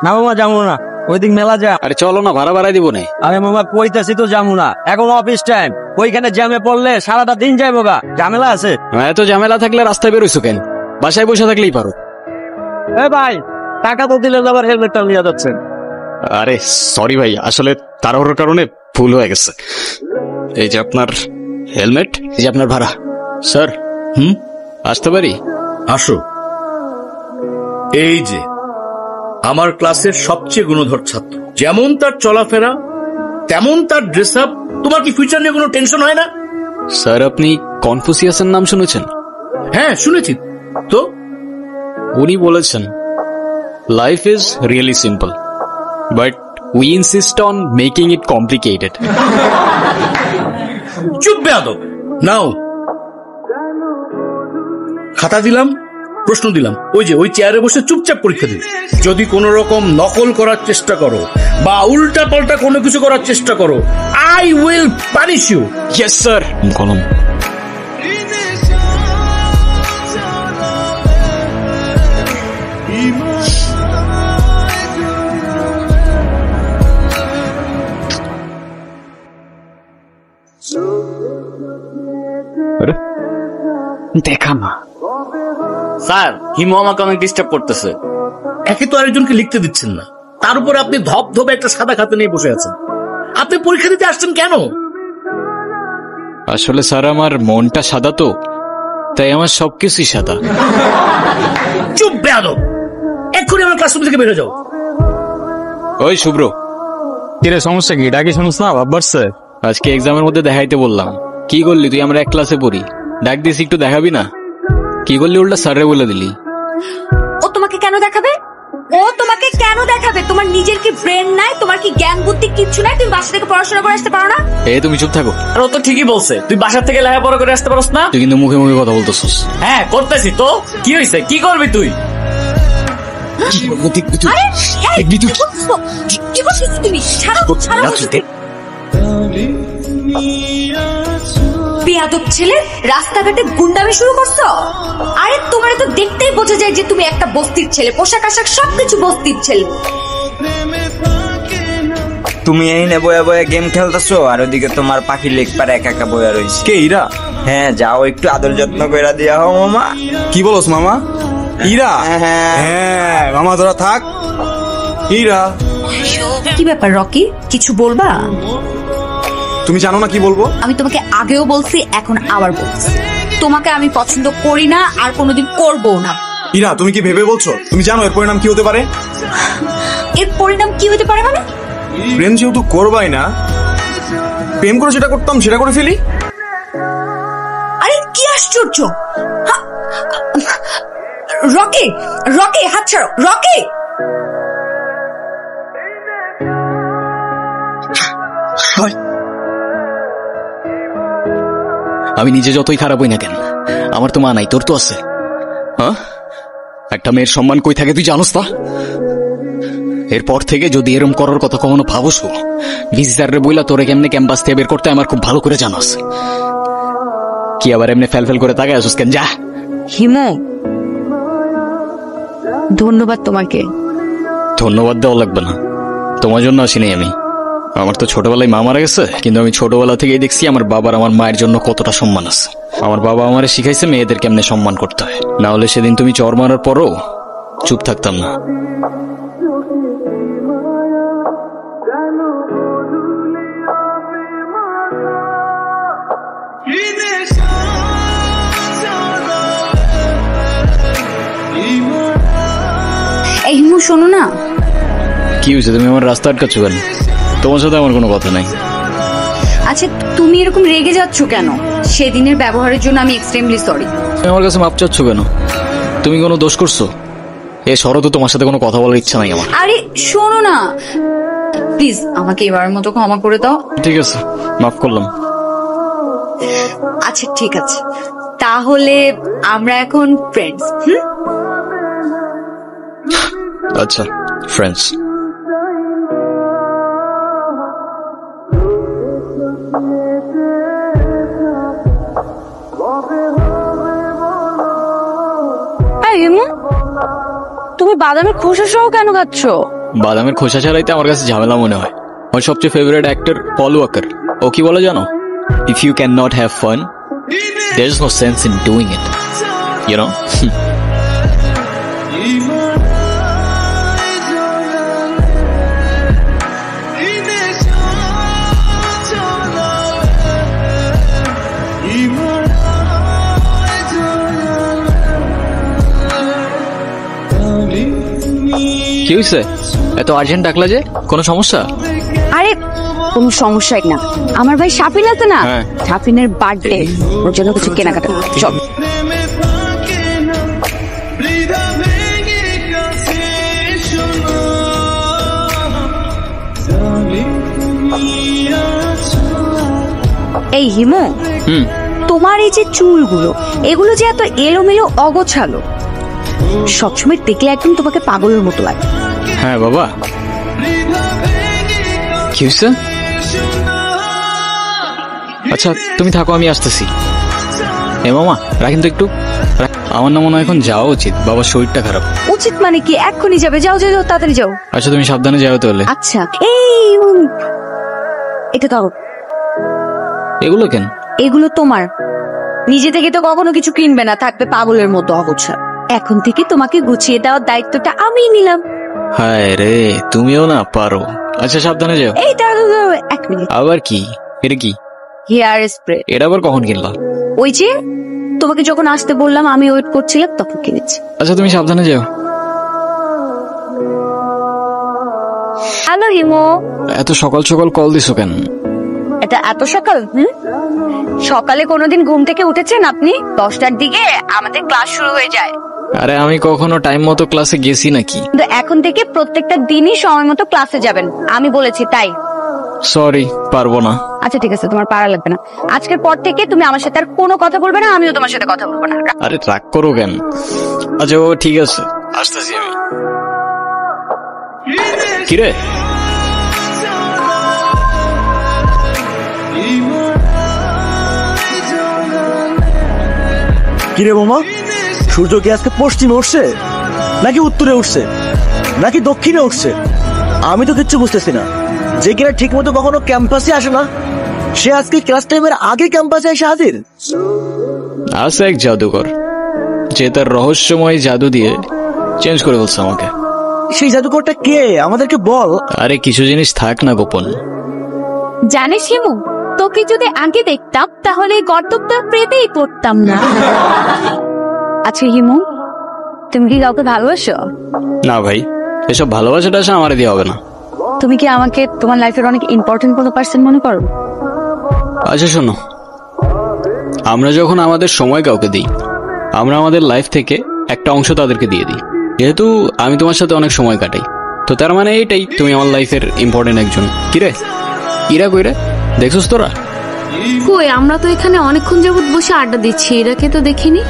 না মামা যাবো না, ওইদিক মেলা যা। আরে চলো না, ভাড়া বাড়াই দিব না। আরে মামা কইতাছি তো যাবো না, এখন অফিস টাইম, ওইখানে জ্যামে পড়লে সারাটা দিন যাইবো গা, ঝামেলা আছে। এত ঝামেলা থাকলে রাস্তায় বেরোইছো কেন? বাসায় বসে থাকলেই পারো। এ ভাই, টাকা তো দিলে আবার হেলমেটটা নিয়ে যাচ্ছেন। আরে সরি ভাই, আসলে তাড়াহুড়োর কারণে ভুল হয়ে গেছে। এই যে আপনার হেলমেট, এই যে আপনার ভাড়া। স্যার আসতে পারি? আসো। এই যে আমার ক্লাসের সবচেয়ে গুণধর ছাত্র, যেমন তার চলাফেরা তেমন তার ড্রেস আপ। তোমার কি ফিউচার নিয়ে কোনো টেনশন হয় না? স্যার আপনি কনফুসিয়াসের নাম শুনেছেন? হ্যাঁ শুনেছি তো। উনি বলেছেন life is really simple but we insist on making it complicated. চুপ বেয়াদব। নাও খাতা দিলাম, প্রশ্ন দিলাম, ওই যে ওই চেয়ারে বসে চুপচাপ পরীক্ষা দিবে। যদি কোনো রকম নকল করার চেষ্টা করো বা উল্টা পাল্টা কোনো কিছু করার চেষ্টা করো, I will punish you. Yes sir. কলম। দেখা না স্যার, হিমু আমাকে অনেক ডিস্টার্ব করতেছে। একে তো আরেকজনকে লিখতে দিচ্ছেন না, তার উপর আপনি ধপধপে একটা সাদা খাতা নিয়ে বসে আছেন। আপনি পরীক্ষা দিতে আসছেন কেন? আসলে স্যার আমার মনটা সাদা তো, তাই আমার সবকিছুই সাদা। চুপ বেয়াদব, এক্ষুনি আমার ক্লাসরুম থেকে বেরো যাও। ওই শুভ্র, কিরে সমস্যা কি? ডাকি শুনুস না বাবার স্যার? আজকে এক্সামের মধ্যে দেখাইতে বললাম, কি করলি তুই? আমরা এক ক্লাসে পড়ি, ডাক দিস একটু দেখাবি না? কি করলি উল্টা স্যারে বলে দিলি। ও তোমাকে কেন দেখাবে? ও তোমাকে কেন দেখাবে? তোমার নিজের কি ব্রেন নাই? তোমার কি জ্ঞান বুদ্ধি কিচ্ছু নাই? তুমি বাসা থেকে পড়াশোনা করে আসতে পারো না? তুমি চুপ থাকো। আর ও তো ঠিকই বলছে, তুই বাসার থেকে লেখাপড়া করে আসতে পারস না? তুই কিন্তু মুখে মুখে কথা বলতেছিস। হ্যাঁ করতেছি তো, কি হয়েছে? কি করবি তুই? আরে এই, কি করছো? কি করছিস তুমি? ছাড়ো, ছাড়ো বলছি। বেয়াদব ছেলে, রাস্তাঘাটে গুন্ডামি শুরু করছো? আরে তোমার তো দেখতেই বোঝা যায় যে তুমি একটা বস্তির ছেলে, পোশাক আশাক সবকিছু বস্তির ছেলে। তুমি এই নে বয়া বয়া গেম খেলতেছো, আর ওদিকে তোমার পাখি লেগ পারে একা একা বয়া রয়েছে। কে ইরা? হ্যাঁ যাও একটু আদর যত্ন করে দিয়া হও মামা। কি বলস মামা? ইরা? হ্যাঁ মামা তোরা থাক। ইরা, কি ব্যাপার রকি, কিছু বলবা? তুমি জানো না কি বলবো? আমি তোমাকে আগেও বলছি, এখন আবার বলছি, তোমাকে আমি পছন্দ করি না, আর কোনোদিন করবো না। ইরা তুমি কি ভেবে বলছো? তুমি জানো এর পরিণাম কি হতে পারে? এর পরিণাম কি হতে পারে মানে? প্রেম যেহেতু করবাই না, প্রেম করে যেটা করতাম সেটা করে ফেলি। আরে কি আশ্চর্য! রকি, রকি হাত ছাড়ো, রকি! আমি নিজে যতই খারাপ হই না কেন, আমার তো মা নাই, তোর তো আছে। হ্যাঁ, একটা মেয়ের সম্মান কই থাকে তুই জানোস না? এরপর থেকে যদি এরম করার কথা কখনো ভাবস, ভিজিটারে বইলা তোরে কেমনে ক্যাম্পাস থেকে বের করতে আমার খুব ভালো করে জানাস। কি আবার এমনি ফেল ফেল করে তাকায় আসুস কেন? যা। হিমু, ধন্যবাদ তোমাকে। ধন্যবাদ দেওয়া লাগবে না, তোমার জন্য আসিনি আমি। আমার তো ছোটবেলায় মা মারা গেছে, কিন্তু আমি ছোটবেলা থেকেই দেখছি আমার বাবার আমার মায়ের জন্য কতটা সম্মান আছে। আমার বাবা আমারে শিখাইছে মেয়েদের কেমনে সম্মান করতে হয়, না হলে সেদিন তুমি চর মারার পরও চুপ থাকতাম না। এই হিমু শোনো না। কি হয়েছে? তুমি আমার রাস্তা আটকাচ্ছ কেন? তোমার সাথে আমার কোনো কথা নাই। আচ্ছা তুমি এরকম রেগে যাচ্ছ কেন? সেদিনের ব্যবহারের জন্য আমি এক্সট্রিমলি সরি। তুমি আমার কাছে মাপ চাচ্ছ কেন? তুমি কোনো দোষ করছো? এ শরৎ, তোমার সাথে কোনো কথা বলার ইচ্ছা নাই আমার। আরে শোনো না প্লিজ, আমাকে এবারের মতো ক্ষমা করে দাও। ঠিক আছে, মাফ করলাম। আচ্ছা ঠিক আছে, তাহলে আমরা এখন ফ্রেন্ডস। আচ্ছা ফ্রেন্ডস। তুমি বাদামের খোসা সহ কেন খাচ্ছ? বাদামের খোসা ছাড়াইতে আমার কাছে ঝামেলা মনে হয়। আমার সবচেয়ে ফেভারিট অ্যাক্টর পল ওয়াকার, ও কি বলে জানো? If you can not have fun, there is no sense in doing it, you know. কি হয়েছে? এত আর্জেন্ট ডাকলা যে? কোনো সমস্যা? আরে কোনো সমস্যাই না, আমার ভাই শাফিন আছে না, হ্যাঁ। শাফিনের বার্থডে, ওর জন্য কিছু কেনাকাটা করতে চল। এই হিমু, তোমার এই যে চুলগুলো, এগুলো যে এত এলোমেলো অগোছালো, সবসময় দেখলে একদম তোমাকে পাগলের মতো লাগে। হ্যাঁ বাবা, কি হয়েছে? আচ্ছা তুমি থাকো, আমি আসতেছি। এ মামা রাখেন তো একটু। আমার না মনে হয় এখন যাওয়া উচিত, বাবার শরীরটা খারাপ। উচিত মানে কি? এক্ষুনি যাবে? যাও যাও যাও, তাড়াতাড়ি যাও। আচ্ছা তুমি সাবধানে যাও তাহলে। আচ্ছা এই এটা দাও। এগুলো কেন? এগুলো তোমার, নিজে থেকে তো কখনো কিছু কিনবে না, থাকবে পাগলের মতো অগোছালো। এখন থেকে তোমাকে গুছিয়ে দেওয়ার দায়িত্বটা আমিই নিলাম। হায় রে, তুমিও না পারো। আচ্ছা সাবধানে যাও। এই দাঁড়াও দাঁড়াও, এক মিনিট। আবার কি? এটা কি? Hair spray. এটা আবার কখন কিনলা? ওই যে তোমাকে যখন আসতে বললাম, আমি ওয়েট করছিলাম তখন কিনেছি। আচ্ছা তুমি সাবধানে যাও। হ্যালো হিমো। এত সকাল সকাল কল দিছো কেন? এটা এত সকাল? সকালে কোনোদিন ঘুম থেকে উঠেছেন আপনি? 10টার দিকে আমাদের ক্লাস শুরু হয়ে যায়। আরে আমি কখনো টাইম মতো ক্লাসে গেছি নাকি? কিন্তু এখন থেকে প্রত্যেকটা দিনই সময় মতো ক্লাসে যাবেন, আমি বলেছি তাই। সরি, পারবো না। আচ্ছা ঠিক আছে, তোমার পারা লাগবে না। আজকের পর থেকে তুমি আমার সাথে আর কোনো কথা বলবে না, আমিও তোমার সাথে কথা বলবো না। আরে রাগ করো কেন? আচ্ছা ও ঠিক আছে, আসতেছি আমি। কিরে কিরে বোমা, সূর্য কি আজকে পশ্চিমে উঠছে নাকি উত্তরে উঠছে নাকি দক্ষিণে উঠছে? আমি তো কিচ্ছু বুঝতেছি না। যে কিনা ঠিক মতো কখনো ক্যাম্পাসে আসে না, সে আজকে ক্লাস টাইমের আগে ক্যাম্পাসে এসে হাজির। আছে এক জাদুকর, যে তার রহস্যময় জাদু দিয়ে চেঞ্জ করে ফেলছে আমাকে। সেই জাদুকরটা কে? আমাদেরকে বল। আরে কিছু জিনিস থাক না গোপন। জানিস হিমু, তোকে যদি আগে দেখতাম তাহলে এই গর্তটা প্রেমেই পড়তাম না। আচ্ছা হিমু, তুমি কি কাউকে ভালোবাসো? না ভাই, এসব ভালোবাসাটা আসে আমারে দিয়ে হবে না। তুমি কি আমাকে তোমার লাইফের অনেক ইম্পর্টেন্ট কোনো পার্সন মনে করো? আচ্ছা শোনো, আমরা যখন আমাদের সময় কাউকে দিই, আমরা আমাদের লাইফ থেকে একটা অংশ তাদেরকে দিয়ে দিই। যেহেতু আমি তোমার সাথে অনেক সময় কাটাই, তো তার মানে এইটাই তুমি আমার লাইফের ইম্পর্টেন্ট একজন। কিরে ইরা কইরে দেখছস তোরা? কই, আমরা তো এখানে অনেকক্ষণ যাবত বসে আড্ডা দিচ্ছি, এরাকে তো দেখিনি।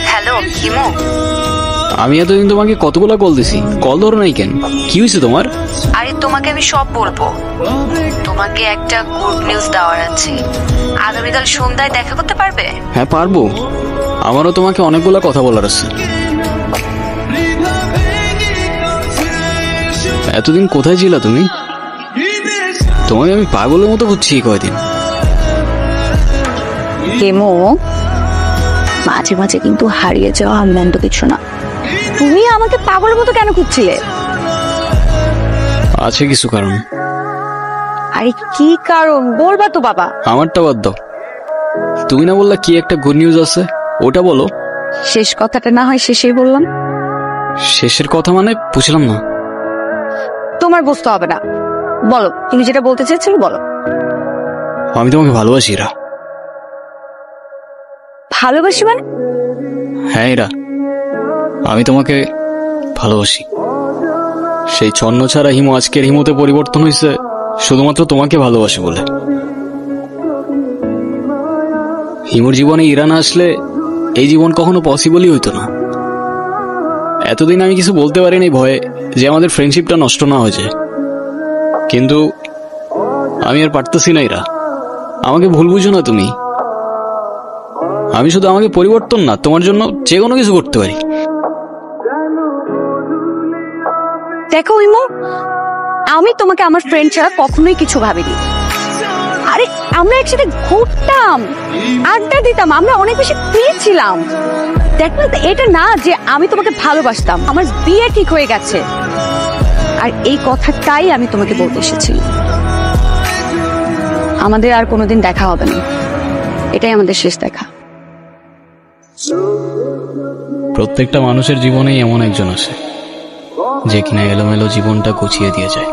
হ্যালো হিমু। আমি এতদিন তোমাকে কতগুলা কল দিছি, কল ধরো নাই কেন? কি হয়েছে তোমার? আরে তোমাকে আমি সব বলবো। তোমাকে একটা গুড নিউজ দেওয়ার আছে। আগামীকাল সন্ধ্যায় দেখা করতে পারবে? হ্যাঁ পারবো, আমারও তোমাকে অনেকগুলা কথা বলার আছে। এতদিন কোথায় ছিলা তুমি? তোমাকে আমি পাগলের মতো বুঝছি কয়দিন। হিমু, মাঝে মাঝে কিন্তু হারিয়ে যাওয়া আনন্দ কিছু না। তুমি আমাকে পাগলের মতো কেন খুঁজছিলে? আছে কিছু কারণ। আরে কি কারণ বলবা তো বাবা। আমারটা বাদ দাও, তুমি না বললা কি একটা গুড নিউজ আছে, ওটা বলো। শেষ কথাটা না হয় শেষেই বললাম। শেষের কথা মানে বুঝলাম না। তোমার বুঝতে হবে না, বলো তুমি যেটা বলতে চেয়েছিলে বলো। আমি তোমাকে ভালোবাসি ইরা। ভালোবাসি মানে? হ্যাঁ ইরা, আমি তোমাকে ভালোবাসি। সেই ছন্ন ছাড়া হিমু আজকের হিমুতে পরিবর্তন হয়েছে শুধুমাত্র তোমাকে ভালোবাসে বলে। হিমুর জীবনে ইরা না আসলে এই জীবন কখনো পসিবলই হইতো না। এতদিন আমি কিছু বলতে পারিনি ভয়ে যে আমাদের ফ্রেন্ডশিপটা নষ্ট না হয়ে যায়, কিন্তু আমি আর পারতেছি না। ইরা, আমাকে ভুল বুঝো না তুমি। আমি শুধু আমাকে পরিবর্তন না, তোমার জন্য যে কোনো কিছু করতে পারি। দেখো হিমু, আমি তোমাকে আমার ফ্রেন্ড ছাড়া কখনোই কিছু ভাবিনি। আরে আমরা একসাথে ঘুরতাম, আড্ডা দিতাম, আমরা অনেক বেশি ফ্রি ছিলাম। দেখো এটা না যে আমি তোমাকে ভালোবাসতাম, আমার বিয়ে ঠিক হয়ে গেছে। আর এই কথাটাই আমি তোমাকে বলতে এসেছি, আমাদের আর কোনোদিন দেখা হবে না, এটাই আমাদের শেষ দেখা। প্রত্যেকটা মানুষের জীবনেই এমন একজন আসে যে কিনা এলোমেলো জীবনটা গুছিয়ে দিয়ে যায়।